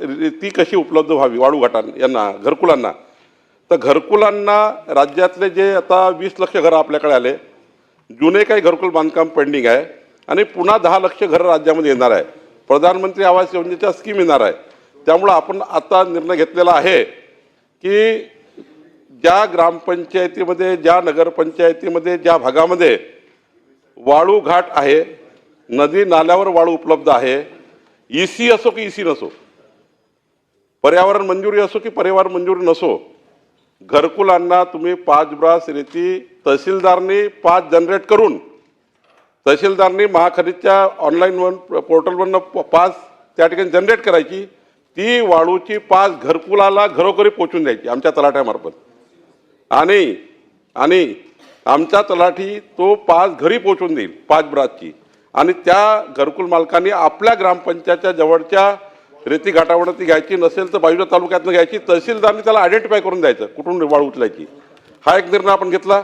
ती कशी उपलब्ध व्हावी वाळू यांना घरकुलांना. तर घरकुलांना राज्यातले जे आता 20 लक्ष घरं आपल्याकडे आले, जुने काही घरकुल बांधकाम पेंडिंग आहे आणि पुन्हा 10 लक्ष घरं राज्यामध्ये येणार आहे. प्रधानमंत्री आवास योजनेच्या स्कीम येणार आहे. त्यामुळं आपण आता निर्णय घेतलेला आहे की ज्या ग्रामपंचायतीमध्ये, ज्या नगरपंचायतीमध्ये, ज्या भागामध्ये वाळू घाट आहे, नदी नाल्यावर वाळू उपलब्ध आहे, ईसी असो की ईसी नसो, पर्यावरण मंजुरी असो की पर्यावरण मंजुरी नसो, घरकुलांना तुम्ही 5 ब्रास रेती तहसीलदारनी 5 जनरेट करून, तहसीलदारनी महाखनिजच्या ऑनलाईन पोर्टलवरनं 5 त्या ठिकाणी जनरेट करायची, ती वाळूची 5 घरकुलाला घरोघरी पोचून द्यायची आमच्या तलाठ्यामार्फत. आणि आमचा तलाठी तो 5 घरी पोचून देईल 5 ब्रासची. आणि त्या घरकुल मालकांनी आपल्या ग्रामपंचायतच्या जवळच्या रेती घाटावरती घ्यायची, नसेल तर बाजूच्या तालुक्यातनं घ्यायची, तहसीलदारनी त्याला आयडेंटिफाय करून द्यायचं कुठून वाळू उचलायची. हा एक निर्णय आपण घेतला.